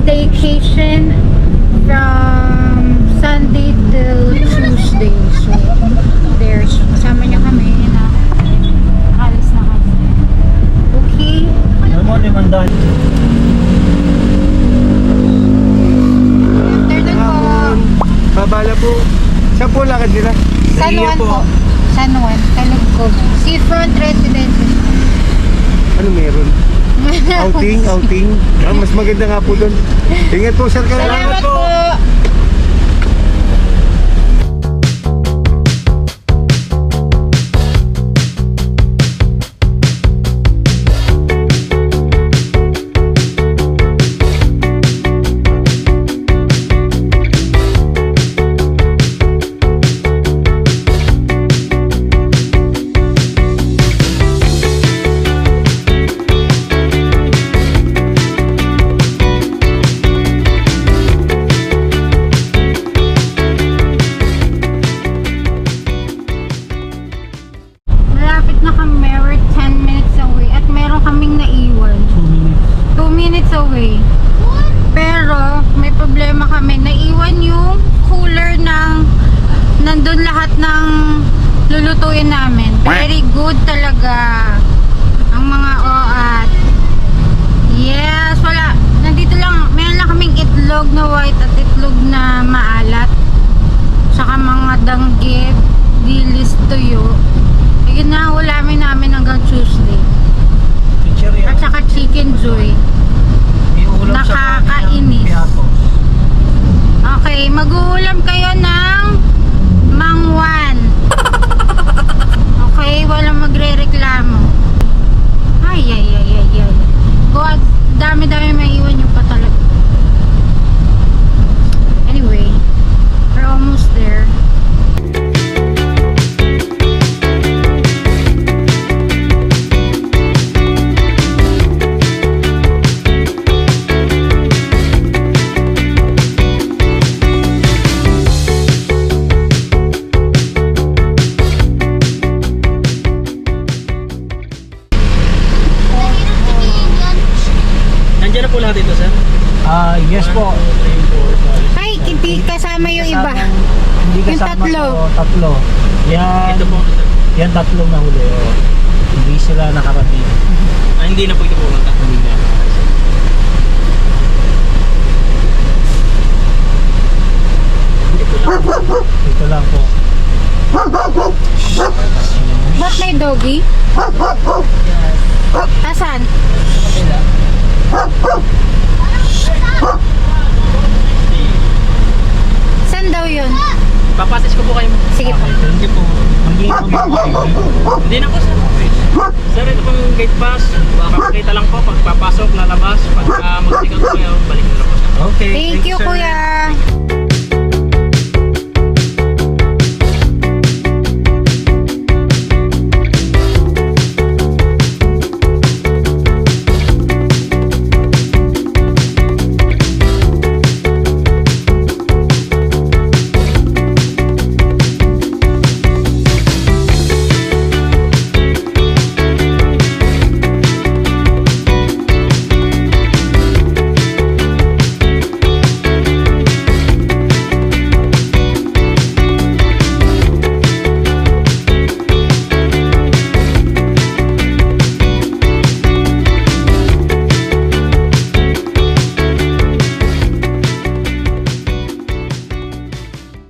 staycation from Sunday till Tuesday. So, there's kasama niya kami na alis na kami. Okay? Ano mo, limandahan? After po, Babala po. Saan po lakad nila? San Juan po. San Juan, Talugkog. Seafront Residence. Ano meron? Outing. Mas maganda nga po doon. Ingat po, sir. Salamat po. Malapit na kami, we're 10 minutes away at meron kaming naiwan. 2 minutes away. Pero may problema kami, naiwan yung cooler ng nandun lahat ng lulutuin namin. Very good talaga ang mga oat. Yes, wala. Nandito lang, meron lang kaming itlog na white at itlog na maalat. Saka mga danggit, dilis, tuyo. Yun na ang ulamin namin hanggang Tuesday. At saka chicken joy. Nakakainis. Okay, mag-uulam kayo ng mangwan. Okay, walang magre-reklamo. Ay. God, dami-dami may iwan yung patalag. Anyway, we're almost there. Nandiyan na po lahat ito, sir? Yes po. Ay, hindi kasama yung iba. Hindi Yung kasama tatlo. po, tatlo. Yan, Ito po. yan tatlo na huli. Oh. Hindi sila nakarating. Hindi na po ito pumunta. Hindi na. Ito lang po. Ba't may doggy? Asan? Saan daw yun? Papasis ko po kayo. Sige po. Thank you po. Hindi na po, sir. Sir, ito pong gate pass. Baka makita lang po pag papasok, lalabas. Pag mag-signal po kayo, balik na lang po, sir. Okay. Thank you, sir. kuya.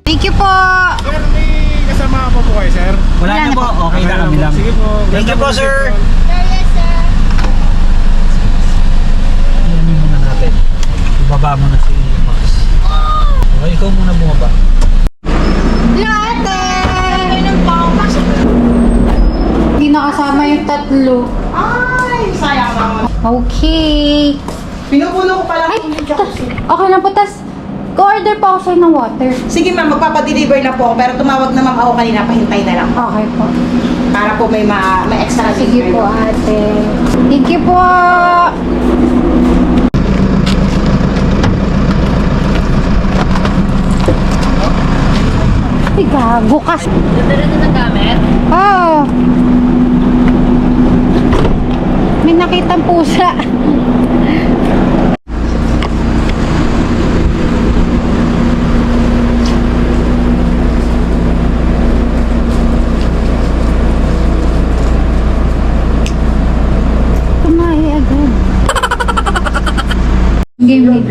Thank you po. Sir, may kasama po kayo, sir? Wala na po. Okay na kami lang. Sige po. Thank you po, sir. Iyan muna natin. Ibaba mo na si Max. Okay, ikaw muna bumaba. Latte! Hindi nakasama yung tatlo. Ay, sayang naman. Okay. Pinupuno ko pala Ay, yung jacuzzi. okay na po. Tas, go-order pa ako sa'yo ng water. Sige ma'am, magpapadeliver na po ako. Pero tumawag na ma'am ako kanina, pahintay na lang. Okay po. Para po may extra Sige po, ate. Thank you po. Ay, gago ka. Dadala na ng gamit? Oo. May nakitang pusa. Game me.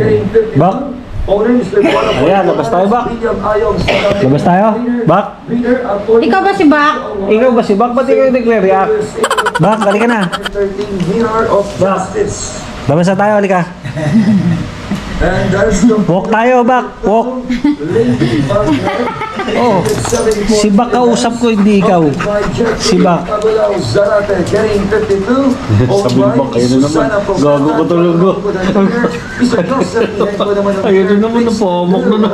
Bak? Ayan, labas tayo, Bak. Labas tayo? Bak? Ikaw ba si Bak? Ikaw ba si Bak? Ba't ikaw yung nagre-react? Bak, halika na. Bak. Labas na tayo, halika. Walk tayo, Bak. Walk. Oh, si Bak kausap ko, hindi ikaw. Si Bak. Sabi ni Bak, ayun na naman. Gago ko talaga. Ayun na naman, napamok na na.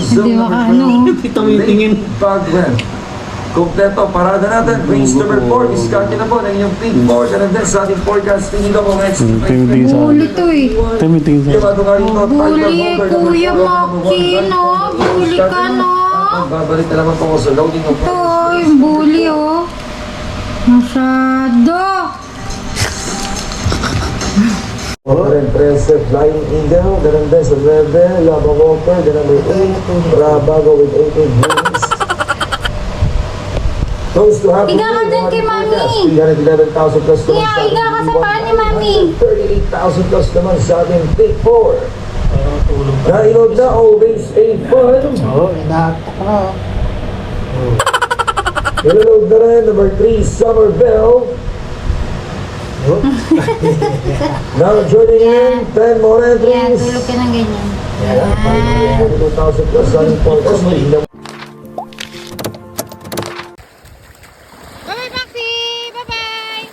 Hindi makaano. Hindi tumitingin. Kompleto, parada natin. Race number 4, iskarte na po ng inyong peak portion and then sa ating forecast, tingin ko kung next Huli to eh. Tumitingin Yung mga tunga rito, Huli, Kuya Maki, no? Huli ka, no? Babalik na naman po ako sa loading of Ito, yung bully, oh. Masyado. Impressive Flying Eagle, ganun din sa 9, Lava Walker, the number 8, Rabago with 18 wins. Close to half Higa ka dyan kay Mami. 311,000 plus naman Higa, higa ka sa paa ni Mami. 38,000 plus naman sa ating Big 4. Nailog na, always a fun. Nilulog na rin, number 3, Somerville. Now joining in, 10 more Yan, entries. tulog ka ng ganyan. Ayan, 2,000 plus sa ating forecast. Bye-bye, Maxi! Bye-bye!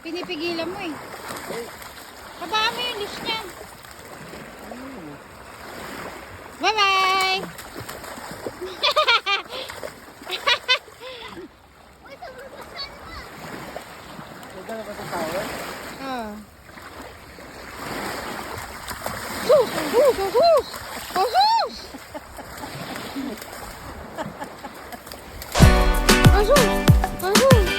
Pinipigilan mo eh. Babaan mo yung leash niya. Bye-bye! Oh. Sus! Sus! Sus! Sus! Sus! Sus!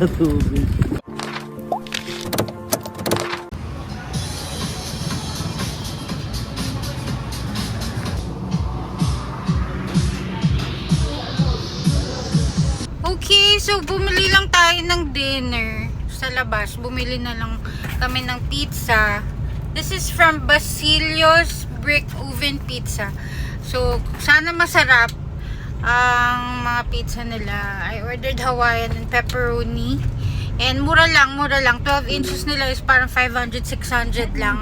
sa tubig. Okay, so bumili lang tayo ng dinner sa labas. Bumili na lang kami ng pizza. This is from Basilio's Brick Oven Pizza. So, sana masarap ang mga pizza nila. I ordered Hawaiian and pepperoni. And mura lang. 12 inches nila is parang 500, 600 lang.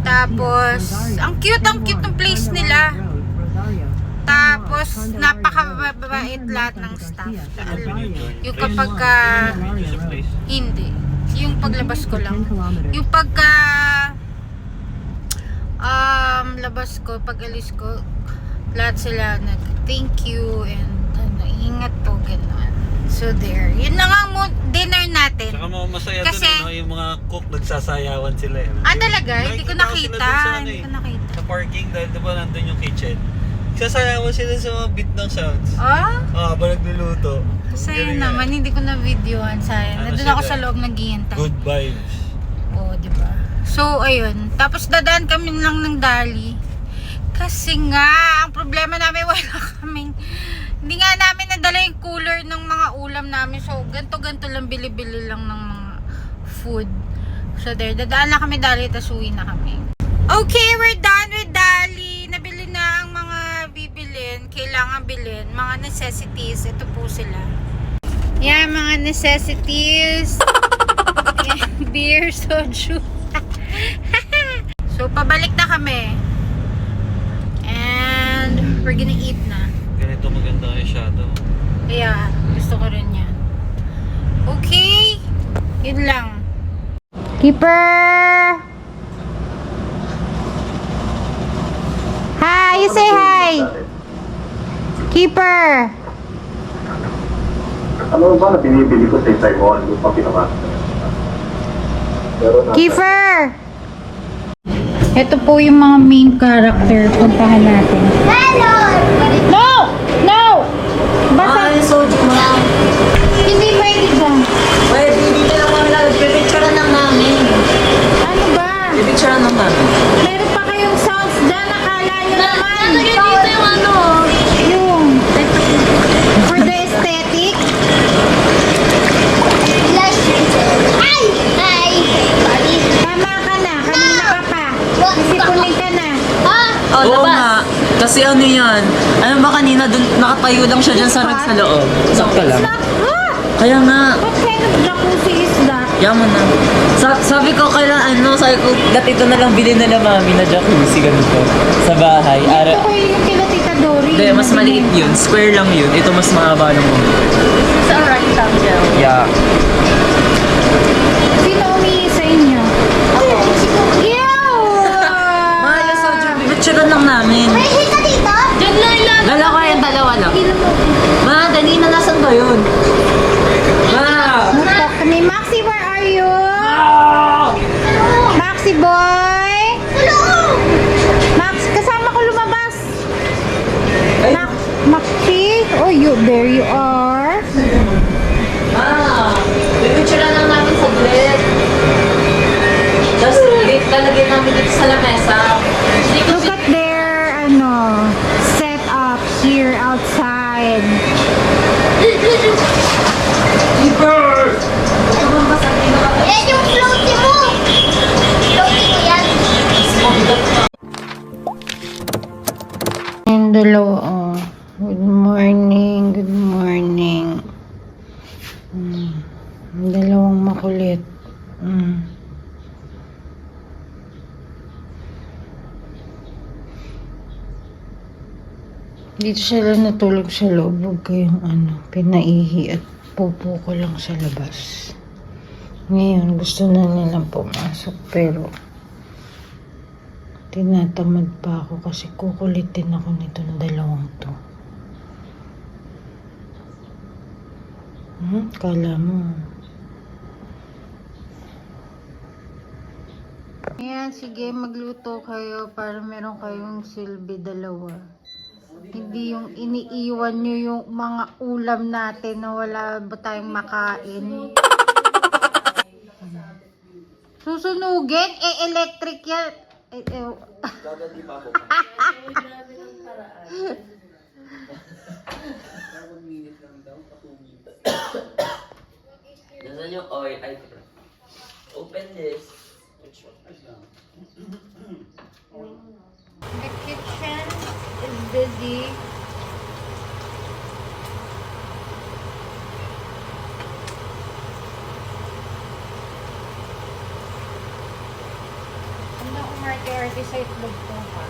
Tapos, ang cute ng place nila. Tapos, napakababait lahat ng staff. Yung kapag hindi. Yung paglabas ko lang. Yung pagka paglabas ko, pag alis ko, lahat sila thank you and ingat po, gano'n. So there, yun na nga dinner natin. Saka masaya Kasi- dun yung mga cook nagsasayawan sila eh. Talaga? Hindi ko Nakikita ko sila dun nakita. sa ano Hindi eh, ko nakita. sa parking dahil diba nandun yung kitchen. Nagsasayawan sila sa mga beat ng sounds. Habang nagluluto. Masaya Galing naman, hindi ko na-videoan. Sayang. Ano Nandun ako sila? sa loob naghihintay. Good vibes. Oo, diba? So, ayun. Tapos dadaan kami lang ng Dali. Kasi nga, ang problema namin, wala kaming... Hindi nga namin nadala yung cooler ng mga ulam namin. So, ganto-ganto lang, bili-bili lang ng mga food. So, there. Dadaan lang kami Dali, tas uwi na kami. Okay, we're done with Dali. Nabili na ang mga bibilin. Kailangan bilhin. Mga necessities. Ito po sila. Yan, mga necessities. Yan, beer, soju. So, pabalik na kami. And, we're gonna eat na. Ganito maganda yung shadow. Kaya, gusto ko rin yan. Okay. Yun lang. Keeper! Hi! You say hi! Keeper! Ano ba na binibili ko sa Taiwan? Yung pa pinaka. Pero Kiefer! Ito po yung mga main character. Puntahan natin. No! No! Basta... soju mo lang. Hindi pwede dyan. Pwede, hindi ka lang kami lang. Pipicturean lang namin. Ano ba? Pipicturean lang namin. Meron pa kayong sounds dyan. Nakala nyo naman. Nalagay dito yung ano. Yung... For the aesthetic. Ay! Ay! Sorry. Tama ka na. Kanina ka pa. Sisipunin ka na. Ah! Oo nga. Kasi ano yan? Ano ba kanina dun, nakatayo lang siya dyan sa loob. Sakto lang. Ah! Kaya nga. What kind of jacuzzi is that? Yaman na. Sabi ko sabi ko, ito na lang bilhin nila mami na jacuzzi ganito. Sa bahay. Ito ko yung kila Tita Dory. Hindi, mas maliit yun. Square lang yun. Ito mas mahaba lang mo. Sa rectangle. Yeah. Sino umihi sa inyo? Ako. Ew! Mahal yung soju. Pipicturean lang namin. May hita dito? Diyan lang lang. Dalawa yan, dalawa lang. Ma, dali na, nasan ba yun? Ma! Talk to me. Maxi, where are you? Maxi boy! Max, kasama ko lumabas. Maxi? Oh, there you are. Ma! Pipicturean lang namin sa grid. Just lalagyan namin dito sa lamesa. Look at their, set up here outside. Yan yung floaty mo! Floaty ko yan. Yung dalawa, oh. Good morning, good morning. Yung dalawang makulit. Dito sila natulog sa loob. Huwag kayong pinaihi at pupo ko lang sa labas. Ngayon, gusto na nilang pumasok pero tinatamad pa ako kasi kukulitin ako nitong dalawang to. Kala mo. Ayan, sige, magluto kayo para meron kayong silbi dalawa. Hindi yung iniiwan nyo yung mga ulam natin na wala ba tayong makain. Susunugin? Electric yan. Nasaan yung oil? Ay, open this. The kitchen is busy. Ano umarte-arte sa itlog ko ha?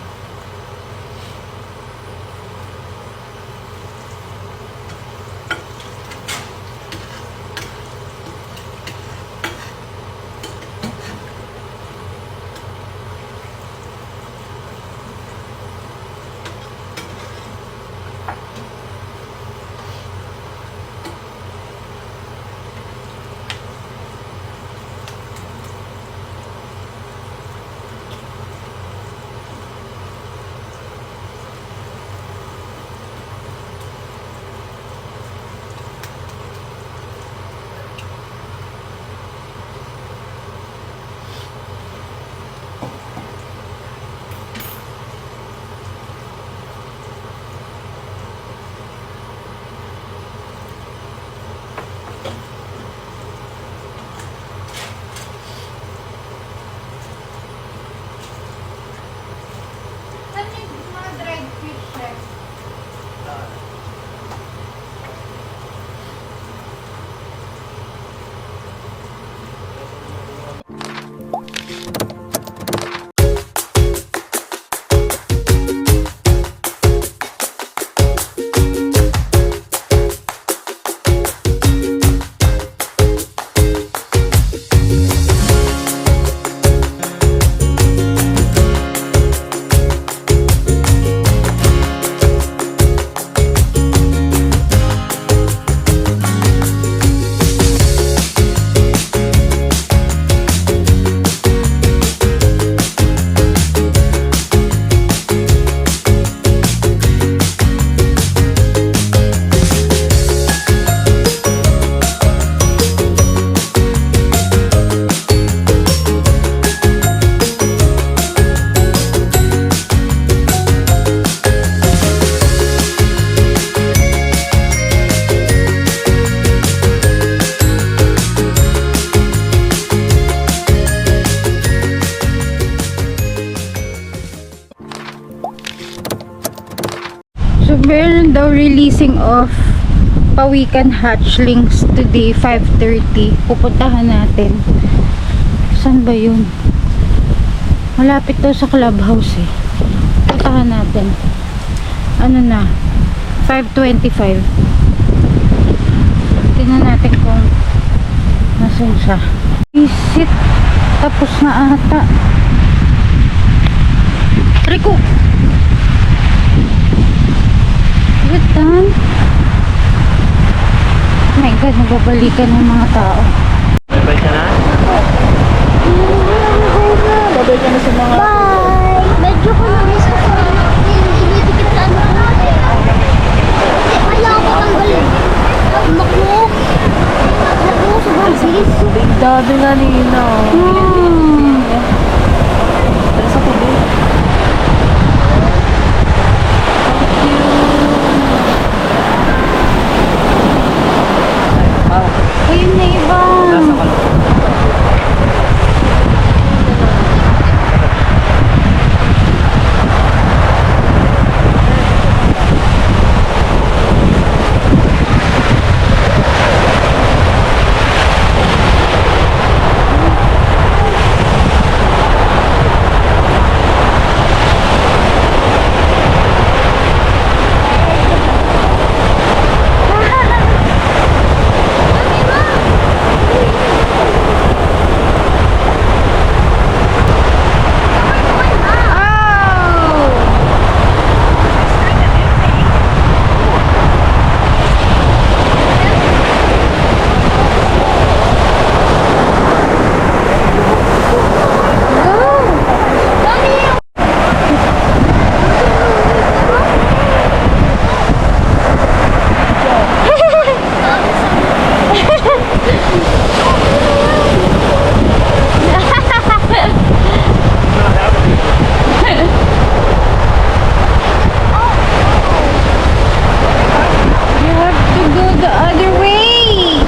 Meron daw releasing of Pawikan hatchlings today, 5:30. Pupuntahan natin. Saan ba yun? Malapit daw sa clubhouse eh. Pupuntahan natin. Ano na? 5:25. Tingnan natin kung nasan siya. Visit. Tapos na ata. Rico! Is it done? Oh my God, nagbabalikan ng mga tao. Bye-bye ka na? Bye-bye ka na sa mga... Bye! Medyo ko na isa ko. Hindi dikit sa ano natin. Kaya ako tanggalin. Makmo. Makmo sa basis. Dado na nina. Pero sa tubig. Ayun na iba. Nasa kaloob. You have to go the other way.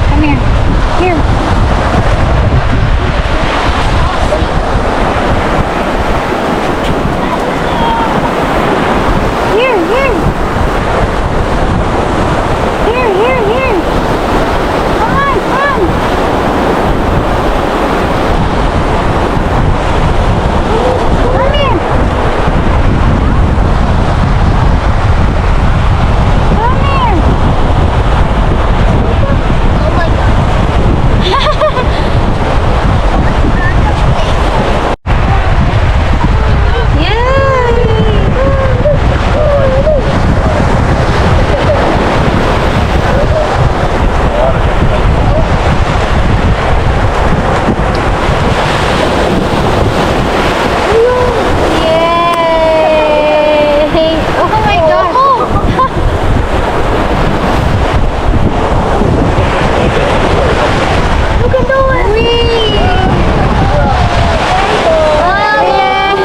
Come here. Here. Here, here. Here, here, here. Come on, come. Come here. Come here. Oh my God. Yay! Oh my God! Look at that. Whee! Oh, yay!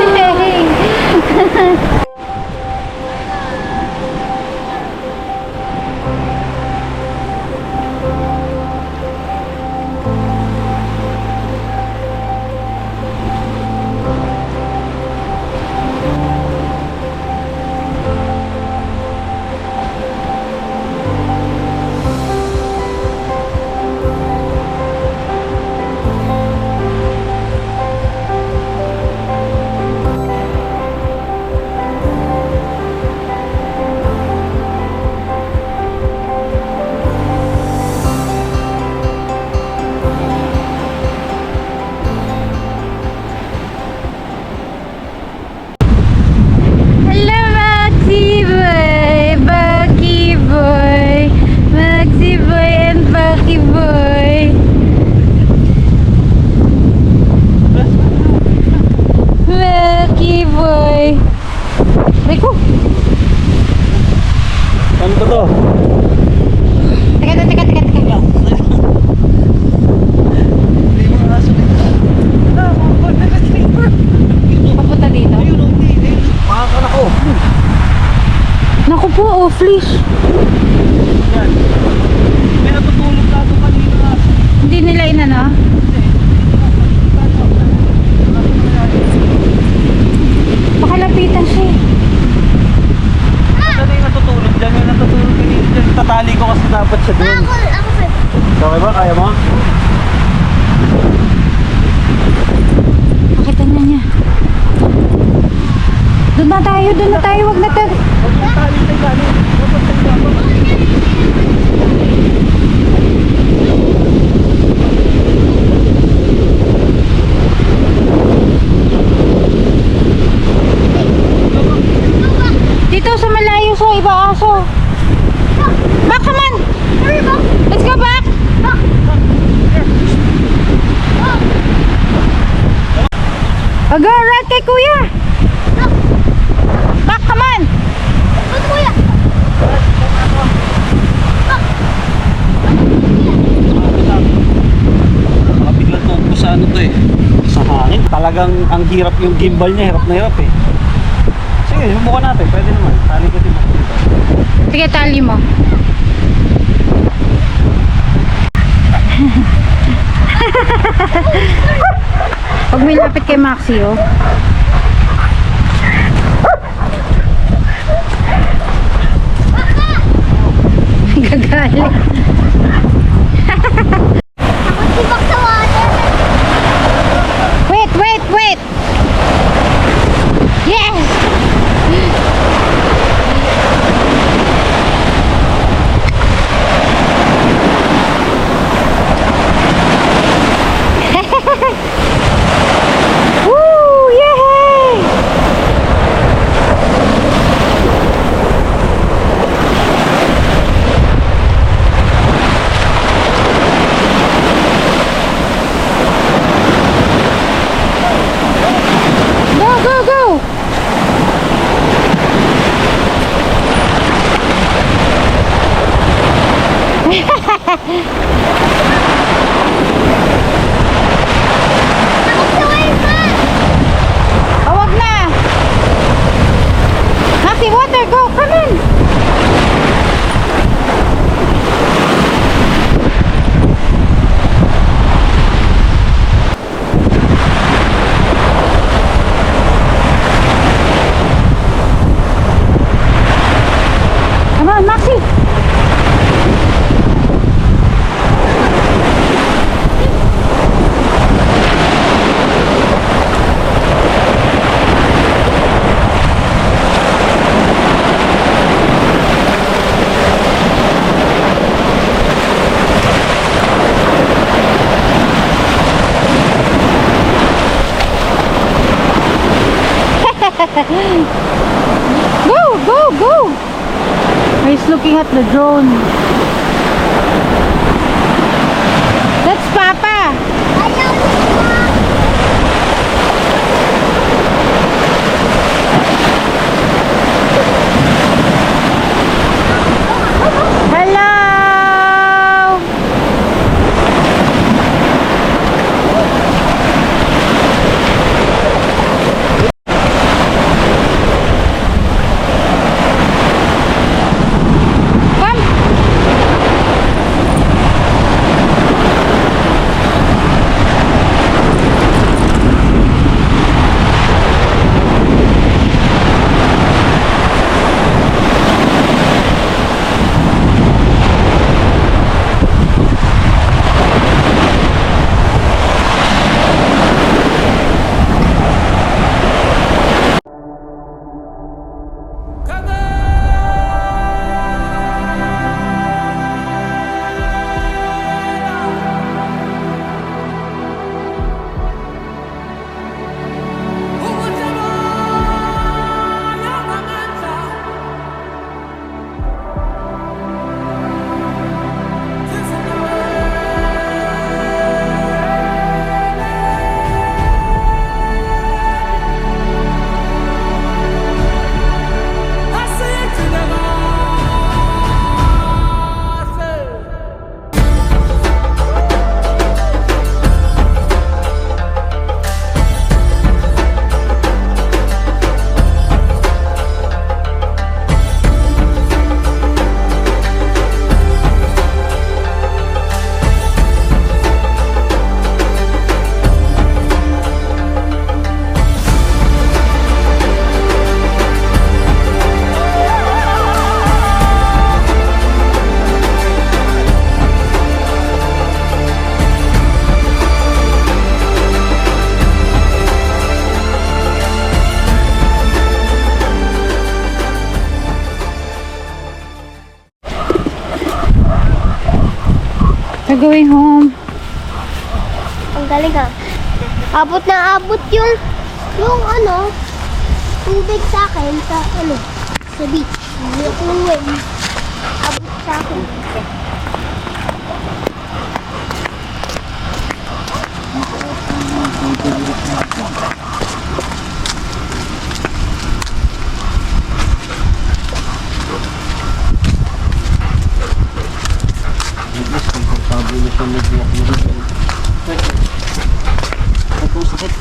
Hello, Maxi Boy! Bucky Boy! Maxi Boy and Bucky Boy! Bucky Boy! Rico! Ano ba to? Teka. Papunta dito. Makakan ako. Naku po, oh, flesh. Yan. May natutulog na ito kanina. Hindi nila inano? dapat siya doon. Ako, Okay ba? Kaya mo? Makita niya. Doon na tayo, wag na tayo. Dito sa malayo sa iba aso. Back, come on. Let's go back. Go, right kay kuya. Back, come on. Biglang tupo sa ano to eh. Sa hangin. Talagang ang hirap yung gimbal niya. Hirap na hirap eh. Sige, subukan natin. Pwede naman. Tali ka din ako dito. Sige, tali mo. Pag may lapit kay Maxi, oh. Gagalit. sibak sa water. Wait. Yes! Woo! Yay! Go! Oh, wag na! Maxi, water, go! Come on! Come on, Maxi! Go! He's looking at the drone. That's Papa. Hello. Come. way home. Ang galing ah. Abot na abot yung ano, tubig sa akin sa beach. Yung wave. Abot sa akin. At least, komportable na siya mag-walk na rin. Itong sakit.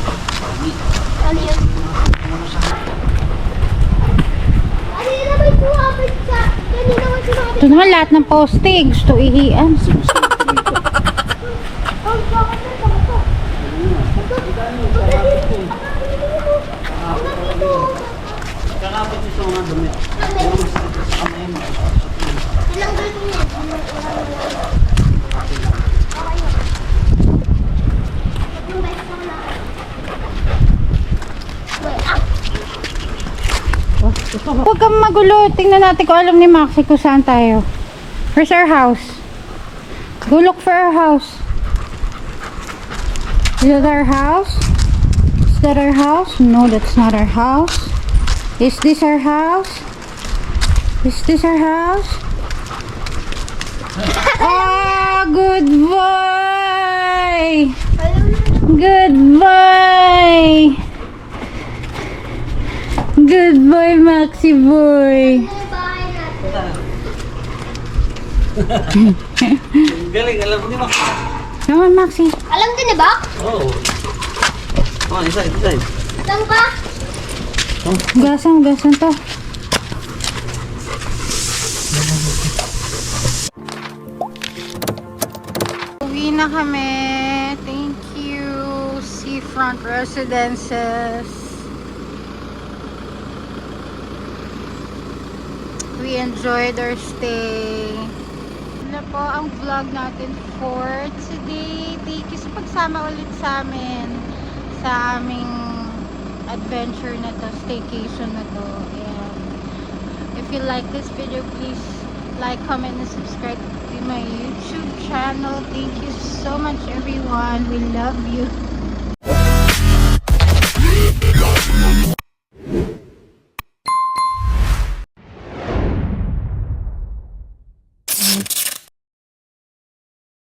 Ano yun? Ano yun naman sumabit sa... Kanina naman sumabit Ito naman lahat ng poste. Gusto ihian. Ang bakit na ito? Kakapit niyo sa mga dumi. Ilang ganito niya? Huwag kang magulo. Tingnan natin kung alam ni Maxi kung saan tayo. Where's our house? Go look for our house. Is that our house? Is that our house? No, that's not our house. Is this our house? Is this our house? Ah, goodbye! Goodbye! Goodbye, Maxi boy! Galing, alam mo niyo. Come on, Maxi. Alam din na ba? Oo. Oh, isa. Alam ba? Gasan to. Uwi na kami. Thank you, Seafront Residences. We enjoyed our stay. Ano po ang vlog natin for today. Thank you sa pagsama ulit sa amin sa aming adventure na to, staycation na to. And if you like this video, please like, comment, and subscribe to my YouTube channel. Thank you so much, everyone. We love you.